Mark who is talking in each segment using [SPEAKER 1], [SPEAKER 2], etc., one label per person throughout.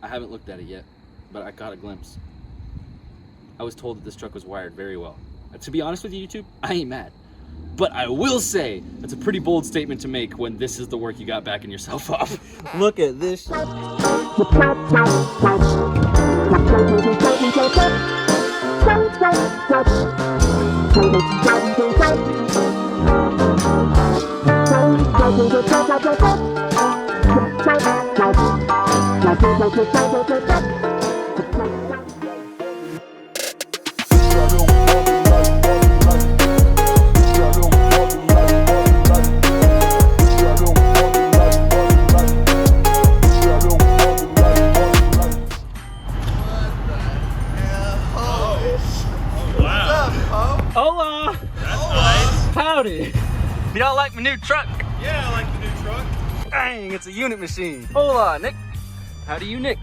[SPEAKER 1] I haven't looked at it yet, but I got a glimpse. I was told that this truck was wired very well. To be honest with you, YouTube, I ain't mad. But I will say, that's a pretty bold statement to make when this is the work you got backing yourself up. Look at this. Hola! That's nice. Howdy! Y'all like my new truck?
[SPEAKER 2] Yeah, I like the new truck.
[SPEAKER 1] Dang, it's a unit machine. Hola, Nick. How do you, Nick?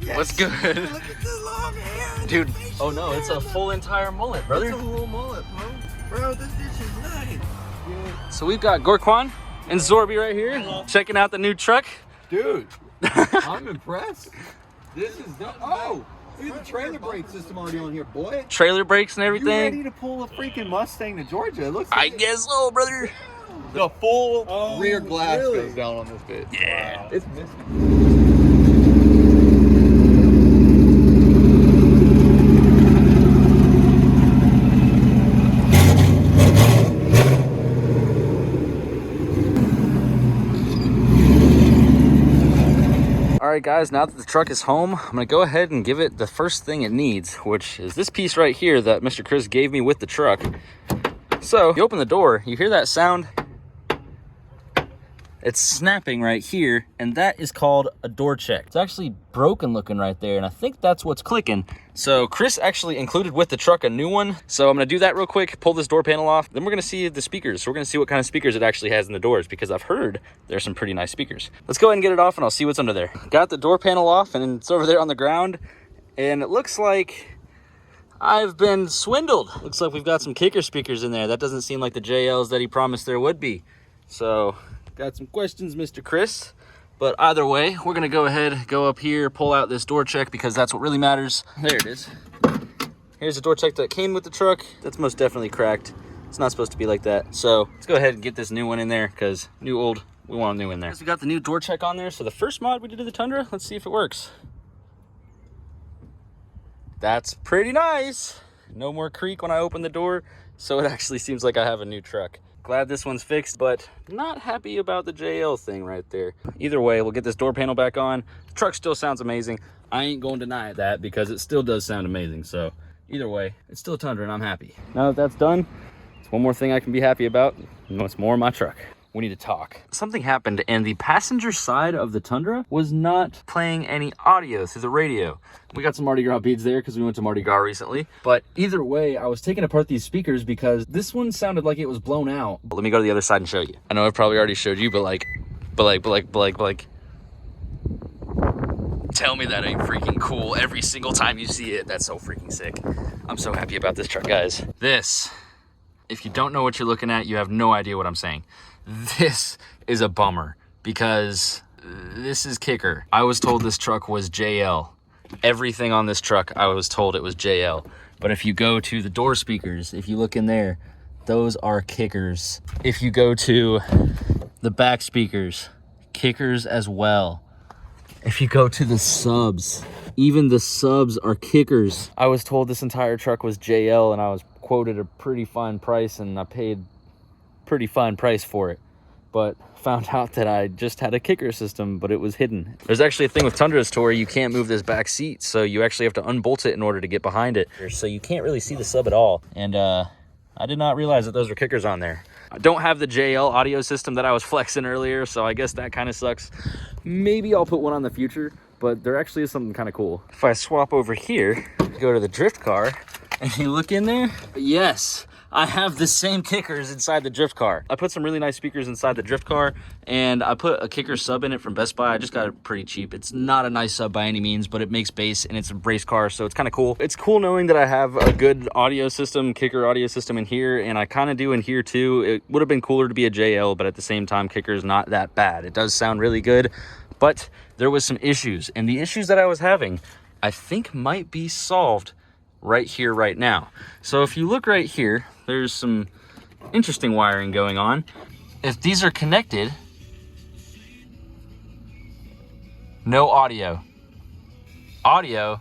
[SPEAKER 2] Yes.
[SPEAKER 1] What's good?
[SPEAKER 2] Look at the long hair.
[SPEAKER 1] Dude, oh no, it's a full entire mullet, brother.
[SPEAKER 2] It's a whole mullet, bro. This bitch is nice.
[SPEAKER 1] So we've got Gorkwan and Zorby right here. Hello. Checking out the new truck.
[SPEAKER 2] Dude, I'm impressed. This is the look at the trailer brake system already on here, boy.
[SPEAKER 1] Trailer brakes and everything.
[SPEAKER 2] You ready to pull a freaking Mustang to Georgia? It looks like
[SPEAKER 1] I guess so, brother.
[SPEAKER 2] the full rear glass goes down on this bitch.
[SPEAKER 1] Yeah.
[SPEAKER 2] Wow. It's missing.
[SPEAKER 1] Alright guys, now that the truck is home, I'm going to go ahead and give it the first thing it needs, which is this piece right here that Mr. Chris gave me with the truck. So, you open the door, you hear that sound? It's snapping right here, and that is called a door check. It's actually broken looking right there, and I think that's what's clicking. So Chris actually included with the truck a new one. So I'm gonna do that real quick, pull this door panel off. Then we're gonna see the speakers. So we're gonna see what kind of speakers it actually has in the doors, because I've heard there's some pretty nice speakers. Let's go ahead and get it off and I'll see what's under there. Got the door panel off and it's over there on the ground. And it looks like I've been swindled. Looks like we've got some kicker speakers in there. That doesn't seem like the JLs that he promised there would be. So got some questions, Mr. Chris. But either way, we're gonna go ahead, go up here, pull out this door check because that's what really matters. There it is. Here's the door check that came with the truck. That's most definitely cracked. It's not supposed to be like that. So let's go ahead and get this new one in there because new, old, we want a new in there. We got the new door check on there. So the first mod we did to the Tundra, let's see if it works. That's pretty nice. No more creak when I open the door. So it actually seems like I have a new truck. Glad this one's fixed, but not happy about the JL thing right there. Either way, we'll get this door panel back on. The truck still sounds amazing. I ain't going to deny that because it still does sound amazing. So either way, it's still a Tundra and I'm happy. Now that that's done, it's one more thing I can be happy about. It's more of my truck. We need to talk. Something happened and the passenger side of the Tundra was not playing any audio through the radio. We got some Mardi Gras beads there because we went to Mardi Gras recently. But either way, I was taking apart these speakers because this one sounded like it was blown out. Let me go to the other side and show you. I know I've probably already showed you, but like. Tell me that ain't freaking cool every single time you see it. That's so freaking sick. I'm so happy about this truck, guys. This, if you don't know what you're looking at, you have no idea what I'm saying. This is a bummer because this is kicker. I was told this truck was JL. Everything on this truck, I was told it was JL. But if you go to the door speakers, if you look in there, those are kickers. If you go to the back speakers, kickers as well. If you go to the subs, even the subs are kickers. I was told this entire truck was JL and I was quoted a pretty fine price and I paid pretty fine price for it, but found out that I just had a kicker system, but it was hidden. There's actually a thing with Tundras to where you can't move this back seat, so you actually have to unbolt it in order to get behind it. So you can't really see the sub at all. And I did not realize that those were kickers on there. I don't have the JL audio system that I was flexing earlier, so I guess that kind of sucks. Maybe I'll put one on the future, but there actually is something kind of cool. If I swap over here, go to the drift car, and you look in there, yes, I have the same kickers inside the drift car. I put some really nice speakers inside the drift car and I put a kicker sub in it from Best Buy. I just got it pretty cheap. It's not a nice sub by any means, but it makes bass and it's a race car, so it's kind of cool. It's cool knowing that I have a good audio system, kicker audio system in here, and I kind of do in here too. It would have been cooler to be a JL, but at the same time, kicker is not that bad. It does sound really good, but there was some issues, and the issues that I was having, I think might be solved right here, right now. So if you look right here, there's some interesting wiring going on. If these are connected, no audio. Audio,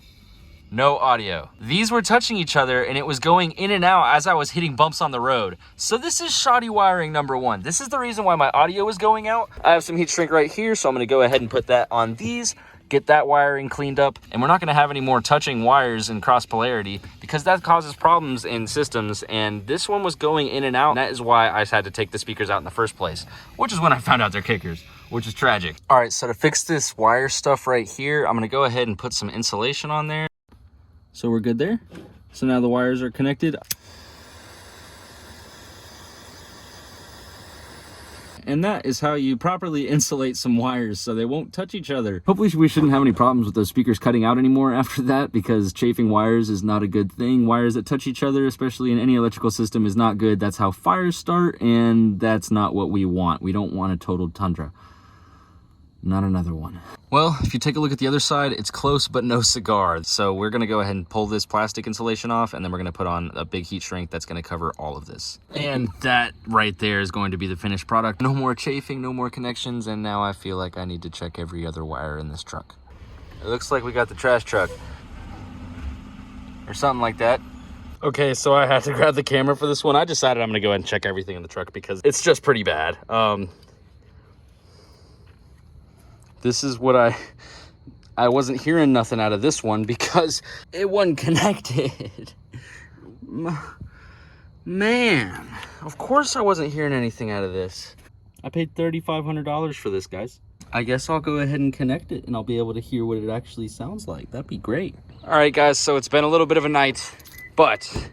[SPEAKER 1] no audio. These were touching each other and it was going in and out as I was hitting bumps on the road. So this is shoddy wiring number one. This is the reason why my audio is going out. I have some heat shrink right here, so I'm gonna go ahead and put that on these, get that wiring cleaned up, and we're not gonna have any more touching wires in cross polarity because that causes problems in systems, and this one was going in and out, and that is why I had to take the speakers out in the first place, which is when I found out they're kickers, which is tragic. All right, so to fix this wire stuff right here, I'm gonna go ahead and put some insulation on there. So we're good there. So now the wires are connected. And that is how you properly insulate some wires so they won't touch each other. Hopefully we shouldn't have any problems with those speakers cutting out anymore after that, because chafing wires is not a good thing. Wires that touch each other, especially in any electrical system, is not good. That's how fires start, and that's not what we want. We don't want a total Tundra. Not another one. Well, if you take a look at the other side, it's close but no cigar. So we're gonna go ahead and pull this plastic insulation off, and then we're gonna put on a big heat shrink that's gonna cover all of this. And that right there is going to be the finished product. No more chafing, no more connections, and now I feel like I need to check every other wire in this truck. It looks like we got the trash truck. Or something like that. Okay, so I had to grab the camera for this one. I decided I'm gonna go ahead and check everything in the truck because it's just pretty bad. This is what I wasn't hearing nothing out of this one because it wasn't connected. Man, of course I wasn't hearing anything out of this. I paid $3,500 for this, guys. I guess I'll go ahead and connect it and I'll be able to hear what it actually sounds like. That'd be great. All right, guys, so it's been a little bit of a night, but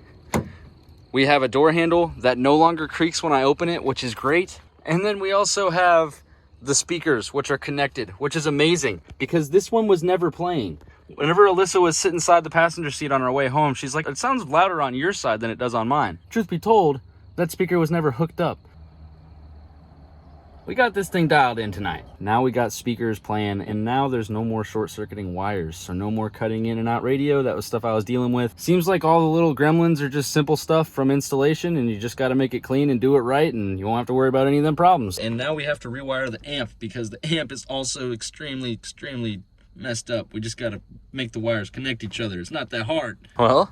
[SPEAKER 1] we have a door handle that no longer creaks when I open it, which is great. And then we also have the speakers, which are connected, which is amazing because this one was never playing. Whenever Alyssa was sitting inside the passenger seat on our way home, she's like, it sounds louder on your side than it does on mine. Truth be told, that speaker was never hooked up. We got this thing dialed in tonight. Now we got speakers playing, and now there's no more short-circuiting wires, so no more cutting in and out radio. That was stuff I was dealing with. Seems like all the little gremlins are just simple stuff from installation, and you just got to make it clean and do it right, and you won't have to worry about any of them problems. And now we have to rewire the amp because the amp is also extremely messed up. We just got to make the wires connect each other. It's not that hard. Well,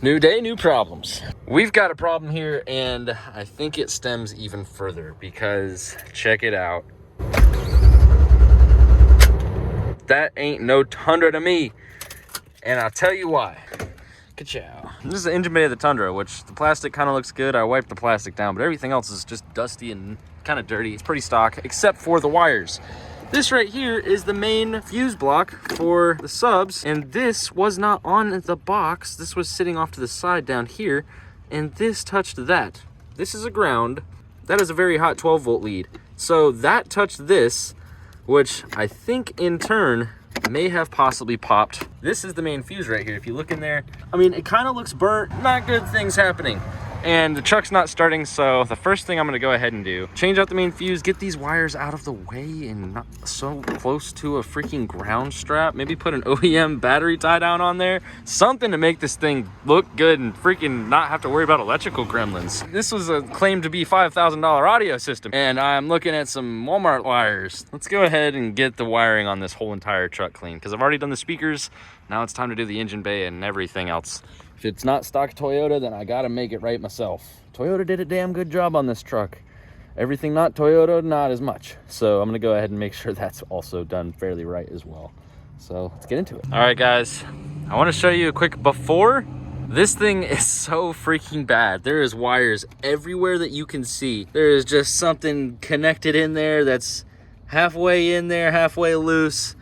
[SPEAKER 1] new day, new problems. We've got a problem here, and I think it stems even further because check it out. That ain't no Tundra to me, and I'll tell you why. Ka-chow. This is the engine bay of the Tundra, which the plastic kind of looks good. I wiped the plastic down, but everything else is just dusty and kind of dirty. It's pretty stock, except for the wires. This right here is the main fuse block for the subs, and this was not on the box. This was sitting off to the side down here, and this touched that. This is a ground. That is a very hot 12 volt lead. So that touched this, which I think in turn may have possibly popped. This is the main fuse right here. If you look in there, I mean, it kind of looks burnt. Not good things happening. And the truck's not starting, so the first thing I'm gonna go ahead and do, change out the main fuse, get these wires out of the way and not so close to a freaking ground strap. Maybe put an OEM battery tie down on there. Something to make this thing look good and freaking not have to worry about electrical gremlins. This was a claimed to be $5,000 audio system, and I'm looking at some Walmart wires. Let's go ahead and get the wiring on this whole entire truck clean, because I've already done the speakers. Now it's time to do the engine bay and everything else. If it's not stock Toyota, then I gotta make it right myself. Toyota did a damn good job on this truck. Everything not Toyota, not as much. So I'm gonna go ahead and make sure that's also done fairly right as well. So let's get into it. All right, guys, I wanna show you a quick before. This thing is so freaking bad. There is wires everywhere that you can see. There is just something connected in there that's halfway in there, halfway loose.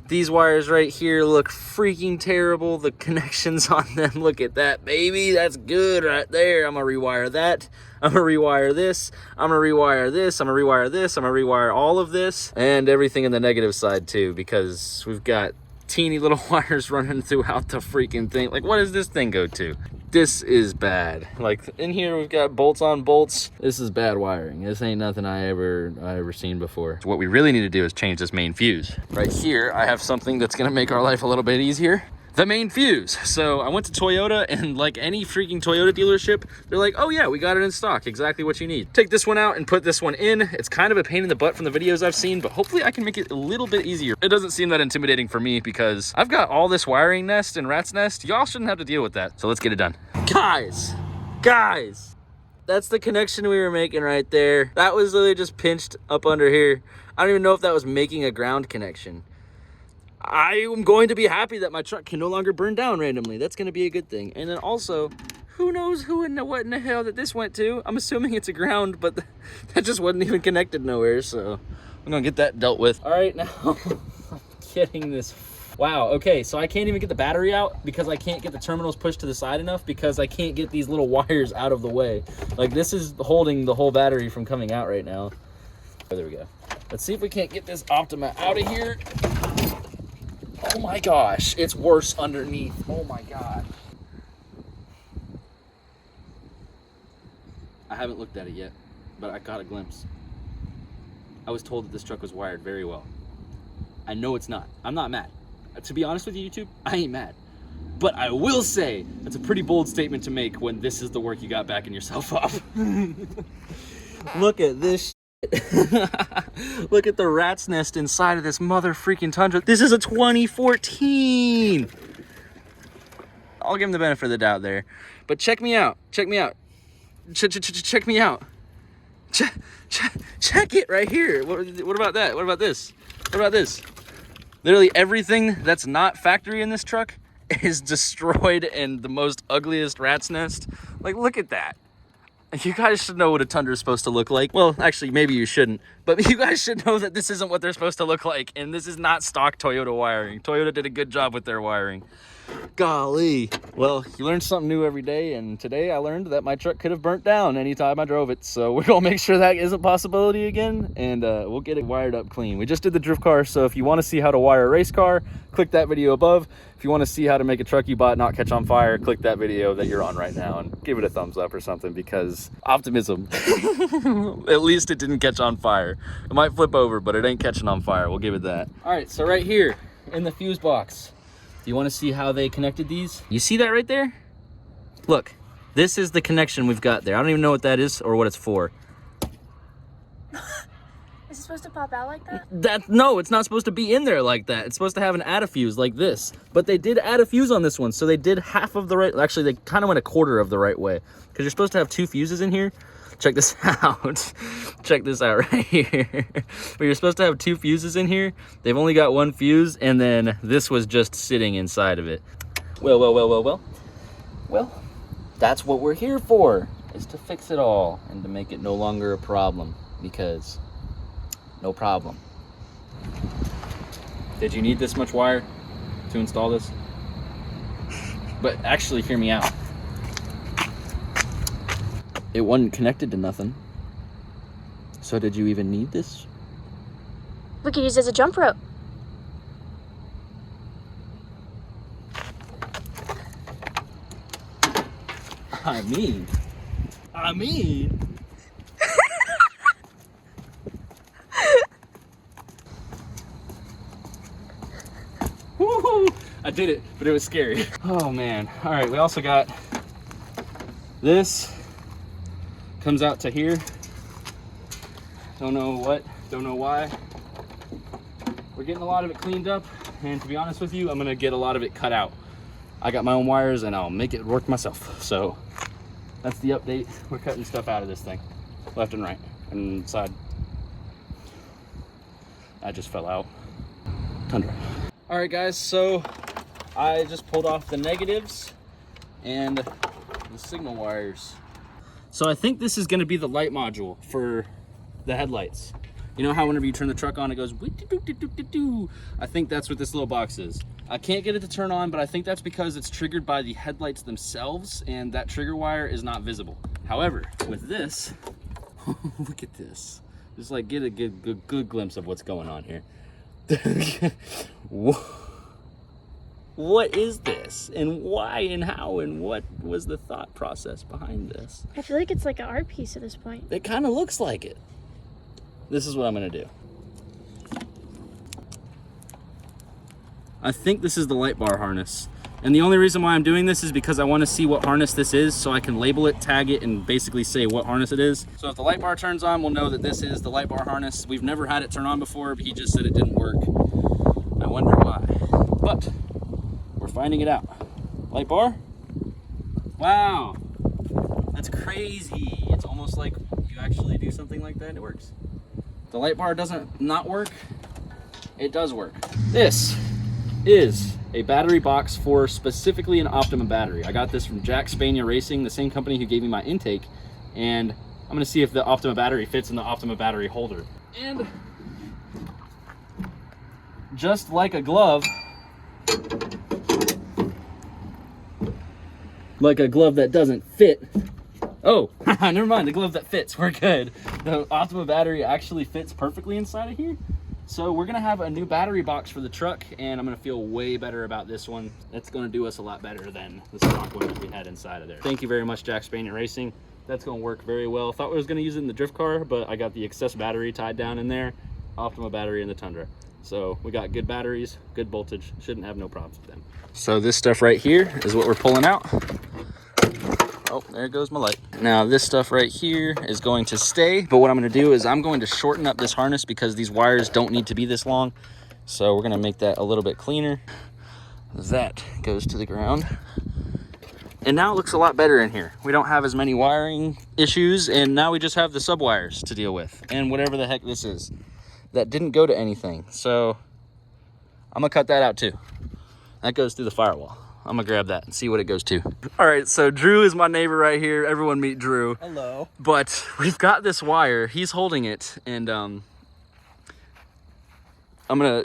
[SPEAKER 1] These wires right here look freaking terrible. The connections on them, look at that, baby. That's good right there. I'm gonna rewire that. I'm gonna rewire this. I'm gonna rewire this. I'm gonna rewire this. I'm gonna rewire all of this and everything in the negative side too, because we've got teeny little wires running throughout the freaking thing. Like, what does this thing go to? this is bad. Like in here we've got bolts on bolts. This is bad wiring. This ain't nothing I ever seen before. So what we really need to do is change this main fuse. Right here I have something that's gonna make our life a little bit easier. The main fuse. So I went to Toyota, and like any freaking Toyota dealership, they're like, oh yeah, we got it in stock, exactly what you need. Take this one out and put this one in. It's kind of a pain in the butt from the videos I've seen, but hopefully I can make it a little bit easier. It doesn't seem that intimidating for me because I've got all this wiring nest and rat's nest. Y'all shouldn't have to deal with that. So let's get it done. Guys, that's the connection we were making right there. That was literally just pinched up under here. I don't even know if that was making a ground connection. I am going to be happy that my truck can no longer burn down randomly. That's going to be a good thing. And then also, who knows who and what in the hell that this went to? I'm assuming it's a ground, but that just wasn't even connected nowhere. So I'm going to get that dealt with. All right, now I'm getting this. Wow, okay, so I can't even get the battery out because I can't get the terminals pushed to the side enough because I can't get these little wires out of the way. Like, this is holding the whole battery from coming out right now. Oh, there we go. Let's see if we can't get this Optima out of here. Oh my gosh, it's worse underneath. Oh my god. I haven't looked at it yet, but I got a glimpse. I was told that this truck was wired very well. I know it's not. I'm not mad. To be honest with you, YouTube, I ain't mad. But I will say, that's a pretty bold statement to make when this is the work you got backing yourself up. Look at this. Look at the rat's nest inside of this mother freaking Tundra. This is a 2014. I'll give him the benefit of the doubt there, but check me out. Check me out. Check me out. Check it right here. What about that? What about this? What about this? Literally everything that's not factory in this truck is destroyed and the most ugliest rat's nest. Like, look at that. You guys should know what a Tundra is supposed to look like. Well, actually, maybe you shouldn't, but you guys should know that this isn't what they're supposed to look like, and this is not stock Toyota wiring. Toyota did a good job with their wiring. Golly. Well, you learn something new every day, and today I learned that my truck could have burnt down anytime I drove it, so we're gonna make sure that isn't a possibility again, and we'll get it wired up clean. We just did the drift car, so if you want to see how to wire a race car, click that video above. If you want to see how to make a truck you bought not catch on fire, click that video that you're on right now and give it a thumbs up or something, because optimism. At least it didn't catch on fire. It might flip over, but it ain't catching on fire. We'll give it that. All right, so right here in the fuse box, do you want to see how they connected these? You see that right there? Look, this is the connection we've got there. I don't even know what that is or what it's for.
[SPEAKER 3] Is it supposed to pop out like that?
[SPEAKER 1] No, it's not supposed to be in there like that. It's supposed to have an add a fuse like this. But they did add a fuse on this one, so they did half of the right. Actually, they kind of went a quarter of the right way, because you're supposed to have 2 fuses in here. Check this out. Check this out right here. But you're supposed to have 2 fuses in here. They've only got 1 fuse, and then this was just sitting inside of it. Well, that's what we're here for, is to fix it all and to make it no longer a problem, because no problem. Did you need this much wire to install this? But actually, hear me out. It wasn't connected to nothing. So did you even need this?
[SPEAKER 3] We could use it as a jump rope.
[SPEAKER 1] I mean. Woo-hoo! I did it, but it was scary. Oh man. All right, we also got this. Comes out to here. Don't know what, don't know why. We're getting a lot of it cleaned up, and to be honest with you, I'm gonna get a lot of it cut out. I got my own wires and I'll make it work myself. So that's the update. We're cutting stuff out of this thing, left and right, and side. I just fell out. Tundra. All right guys, so I just pulled off the negatives and the signal wires. So I think this is gonna be the light module for the headlights. You know how whenever you turn the truck on, it goes woo-doo-doo-doo-doo-doo? I think that's what this little box is. I can't get it to turn on, but I think that's because it's triggered by the headlights themselves, and that trigger wire is not visible. However, with this, look at this. Just like get a good glimpse of what's going on here. Whoa. What is this? And why and how and what was the thought process behind this?
[SPEAKER 3] I feel like it's like an art piece at this point.
[SPEAKER 1] It kind of looks like it. This is what I'm gonna do. I think this is the light bar harness. And the only reason why I'm doing this is because I want to see what harness this is so I can label it, tag it, and basically say what harness it is. So if the light bar turns on, we'll know that this is the light bar harness. We've never had it turn on before, but he just said it didn't work. I wonder why. But we're finding it out. Light bar? Wow. That's crazy. It's almost like you actually do something like that and it works. The light bar doesn't not work. It does work. This is a battery box for specifically an Optima battery. I got this from Jack Spania Racing, the same company who gave me my intake, and I'm gonna see if the Optima battery fits in the Optima battery holder. And just like a glove, that doesn't fit. Oh, never mind, the glove that fits, we're good. The Optima battery actually fits perfectly inside of here. So we're gonna have a new battery box for the truck, and I'm gonna feel way better about this one. It's gonna do us a lot better than the stock one that we had inside of there. Thank you very much, Jack Spania Racing. That's gonna work very well. Thought I was gonna use it in the drift car, but I got the excess battery tied down in there, Optima battery in the Tundra. So we got good batteries, good voltage, shouldn't have no problems with them. So this stuff right here is what we're pulling out. Oh, there goes my light. Now this stuff right here is going to stay, but what I'm gonna do is I'm going to shorten up this harness because these wires don't need to be this long. So we're gonna make that a little bit cleaner. That goes to the ground. And now it looks a lot better in here. We don't have as many wiring issues, and now we just have the sub wires to deal with and whatever the heck this is. That didn't go to anything. So I'm gonna cut that out too. That goes through the firewall. I'm gonna grab that and see what it goes to. All right, so Drew is my neighbor right here. Everyone meet Drew.
[SPEAKER 2] Hello.
[SPEAKER 1] But we've got this wire. He's holding it, and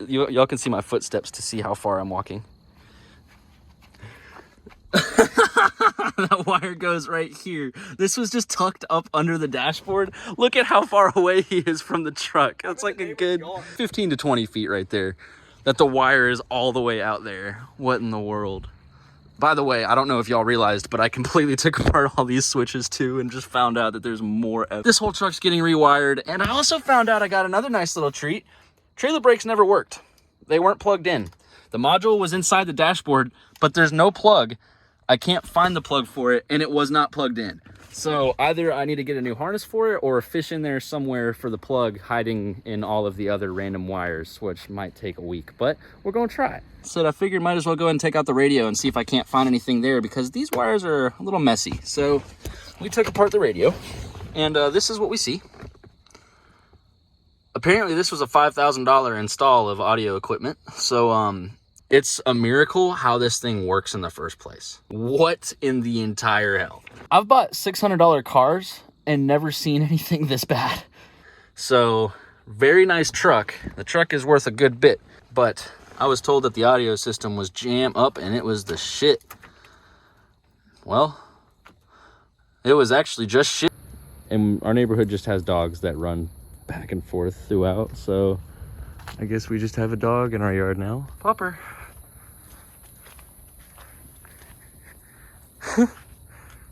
[SPEAKER 1] y'all can see my footsteps to see how far I'm walking. That wire goes right here. This was just tucked up under the dashboard. Look at how far away he is from the truck. That's like a good 15 to 20 feet right there. That the wire is all the way out there. What in the world? By the way, I don't know if y'all realized, but I completely took apart all these switches too and just found out that there's more. This whole truck's getting rewired. And I also found out I got another nice little treat. Trailer brakes never worked. They weren't plugged in. The module was inside the dashboard, but there's no plug. I can't find the plug for it, and it was not plugged in. So either I need to get a new harness for it or fish in there somewhere for the plug hiding in all of the other random wires, which might take a week, but we're gonna try it. So I figured might as well go ahead and take out the radio and see if I can't find anything there because these wires are a little messy. So we took apart the radio, and this is what we see. Apparently this was a $5,000 install of audio equipment. So it's a miracle how this thing works in the first place. What in the entire hell? I've bought $600 cars and never seen anything this bad. So very nice truck. The truck is worth a good bit, but I was told that the audio system was jam up and it was the shit. Well, it was actually just shit. And our neighborhood just has dogs that run back and forth throughout, so I guess we just have a dog in our yard now. Popper.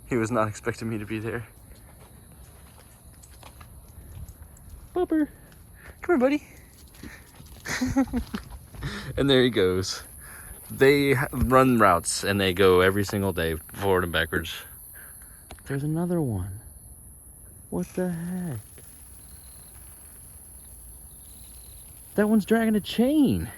[SPEAKER 1] He was not expecting me to be there. Popper, come here, buddy. And there he goes. They run routes and they go every single day, forward and backwards. There's another one. What the heck? That one's dragging a chain.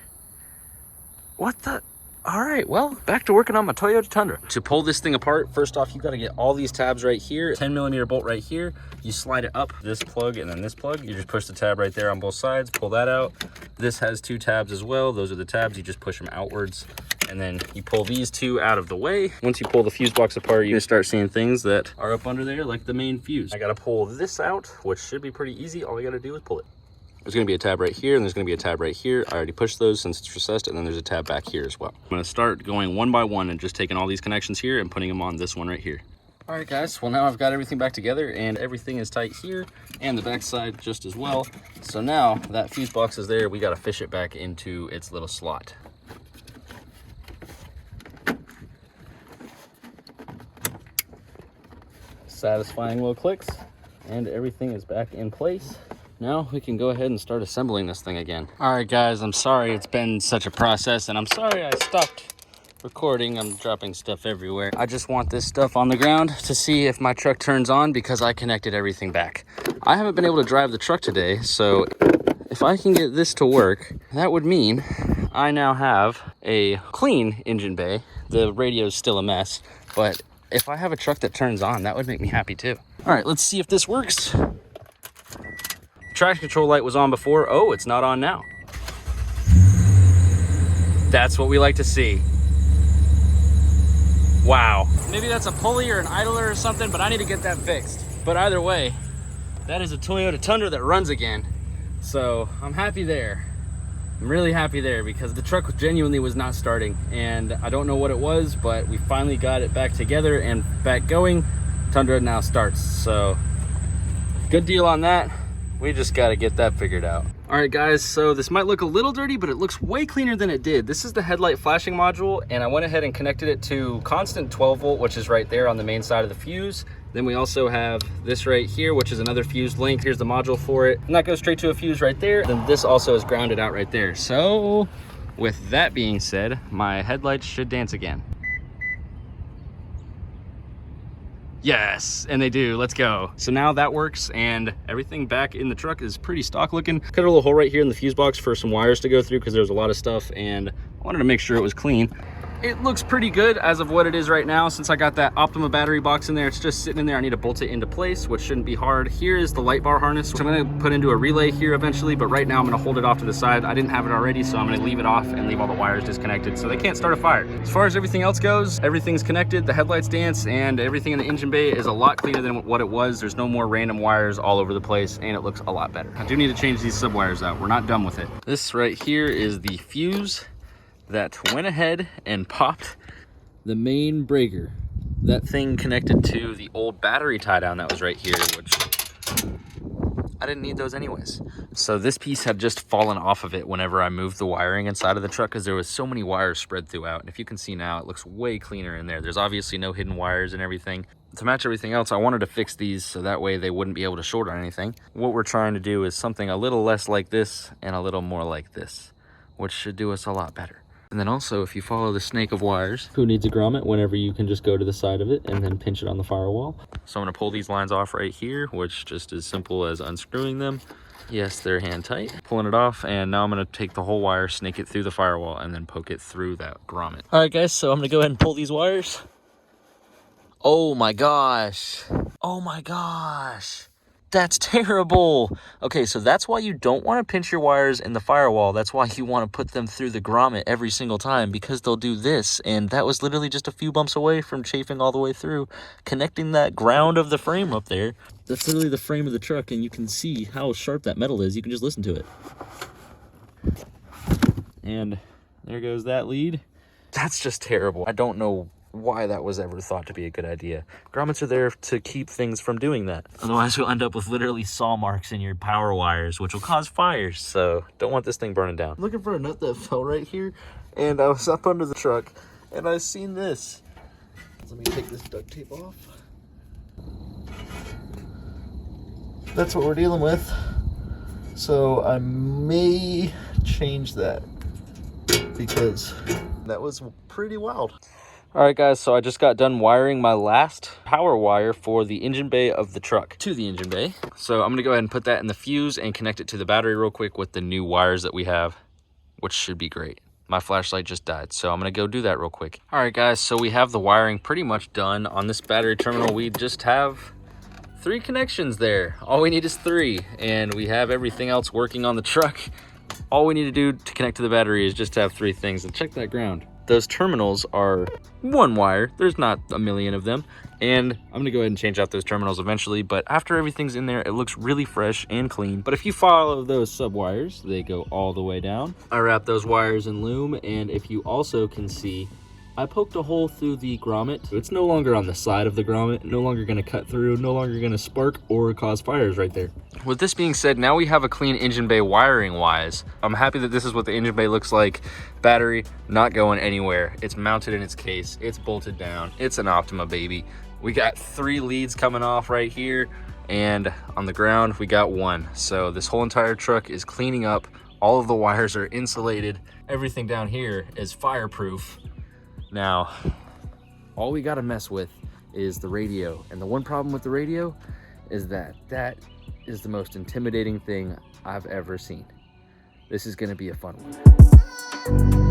[SPEAKER 1] What the? All right, well, back to working on my Toyota Tundra. To pull this thing apart, first off, you gotta get all these tabs right here. 10mm bolt right here. You slide it up, this plug and then this plug. You just push the tab right there on both sides, pull that out. This has two tabs as well. Those are the tabs, you just push them outwards. And then you pull these two out of the way. Once you pull the fuse box apart, you're gonna start seeing things that are up under there, like the main fuse. I gotta pull this out, which should be pretty easy. All I gotta do is pull it. There's gonna be a tab right here, and there's gonna be a tab right here. I already pushed those since it's recessed, and then there's a tab back here as well. I'm gonna start going one by one and just taking all these connections here and putting them on this one right here. All right, guys, well now I've got everything back together and everything is tight here and the back side just as well. So now that fuse box is there, we gotta fish it back into its little slot. satisfying little clicks, and everything is back in place. Now we can go ahead and start assembling this thing again. All right, guys, I'm sorry it's been such a process, and I'm sorry I stopped recording. I'm dropping stuff everywhere. I just want this stuff on the ground to see if my truck turns on because I connected everything back. I haven't been able to drive the truck today, so if I can get this to work, that would mean I now have a clean engine bay. The radio's still a mess, but if I have a truck that turns on, that would make me happy too. All right, let's see if this works. Traction control light was on before. Oh, it's not on now. That's what we like to see. Wow. Maybe that's a pulley or an idler or something, but I need to get that fixed. But either way, that is a Toyota Tundra that runs again. So I'm happy there. I'm really happy there because the truck genuinely was not starting, and I don't know what it was, but we finally got it back together and back going. Tundra now starts, so good deal on that. We just got to get that figured out. All right, guys, so this might look a little dirty, but it looks way cleaner than it did. This is the headlight flashing module, and I went ahead and connected it to constant 12 volt, which is right there on the main side of the fuse. Then we also have this right here, which is another fuse link. Here's the module for it, and that goes straight to a fuse right there. Then this also is grounded out right there. So with that being said, my headlights should dance again. Yes, and they do. Let's go. So now that works, and everything back in the truck is pretty stock looking. Cut a little hole right here in the fuse box for some wires to go through because there's a lot of stuff, and I wanted to make sure it was clean. It looks pretty good as of what it is right now. Since I got that Optima battery box in there, it's just sitting in there. I need to bolt it into place, which shouldn't be hard. Here is the light bar harness, which I'm gonna put into a relay here eventually, but right now I'm gonna hold it off to the side. I didn't have it already, so I'm gonna leave it off and leave all the wires disconnected so they can't start a fire. As far as everything else goes, everything's connected, the headlights dance, and everything in the engine bay is a lot cleaner than what it was. There's no more random wires all over the place, and it looks a lot better. I do need to change these sub wires out. We're not done with it. This right here is the fuse that went ahead and popped the main breaker. That thing connected to the old battery tie down that was right here, which I didn't need those anyways. So this piece had just fallen off of it whenever I moved the wiring inside of the truck because there was so many wires spread throughout. And if you can see now, it looks way cleaner in there. There's obviously no hidden wires and everything. To match everything else, I wanted to fix these so that way they wouldn't be able to short on anything. What we're trying to do is something a little less like this and a little more like this, which should do us a lot better. And then also, if you follow the snake of wires, who needs a grommet whenever you can just go to the side of it and then pinch it on the firewall? So I'm gonna pull these lines off right here, which just as simple as unscrewing them. Yes, they're hand tight. Pulling it off, and now I'm gonna take the whole wire, snake it through the firewall, and then poke it through that grommet. All right, guys, so I'm gonna go ahead and pull these wires. Oh my gosh. Oh my gosh. That's terrible. Okay, so that's why you don't want to pinch your wires in the firewall. That's why you want to put them through the grommet every single time, because they'll do this. And that was literally just a few bumps away from chafing all the way through, connecting that ground of the frame up there. That's literally the frame of the truck, and you can see how sharp that metal is. You can just listen to it. And there goes that lead. That's just terrible. I don't know why that was ever thought to be a good idea. Grommets are there to keep things from doing that. Otherwise, you'll end up with literally saw marks in your power wires, which will cause fires. So don't want this thing burning down. I'm looking for a nut that fell right here, and I was up under the truck, and I seen this. Let me take this duct tape off. That's what we're dealing with. So I may change that because that was pretty wild. All right, guys, so I just got done wiring my last power wire for the engine bay of the truck to the engine bay. So I'm gonna go ahead and put that in the fuse and connect it to the battery real quick with the new wires that we have, which should be great. My flashlight just died, so I'm gonna go do that real quick. All right, guys, so we have the wiring pretty much done. On this battery terminal, we just have 3 connections there. All we need is 3, and we have everything else working on the truck. All we need to do to connect to the battery is just have 3 things, and check that ground. Those terminals are 1 wire. There's not a million of them. And I'm gonna go ahead and change out those terminals eventually, but after everything's in there, it looks really fresh and clean. But if you follow those sub wires, they go all the way down. I wrap those wires in loom, and if you also can see, I poked a hole through the grommet. It's no longer on the side of the grommet, no longer gonna cut through, no longer gonna spark or cause fires right there. With this being said, now we have a clean engine bay wiring wise. I'm happy that this is what the engine bay looks like. Battery not going anywhere. It's mounted in its case. It's bolted down. It's an Optima baby. We got 3 leads coming off right here, and on the ground we got 1. So this whole entire truck is cleaning up. All of the wires are insulated. Everything down here is fireproof. Now, all we gotta mess with is the radio. And the one problem with the radio is that is the most intimidating thing I've ever seen. This is gonna be a fun one.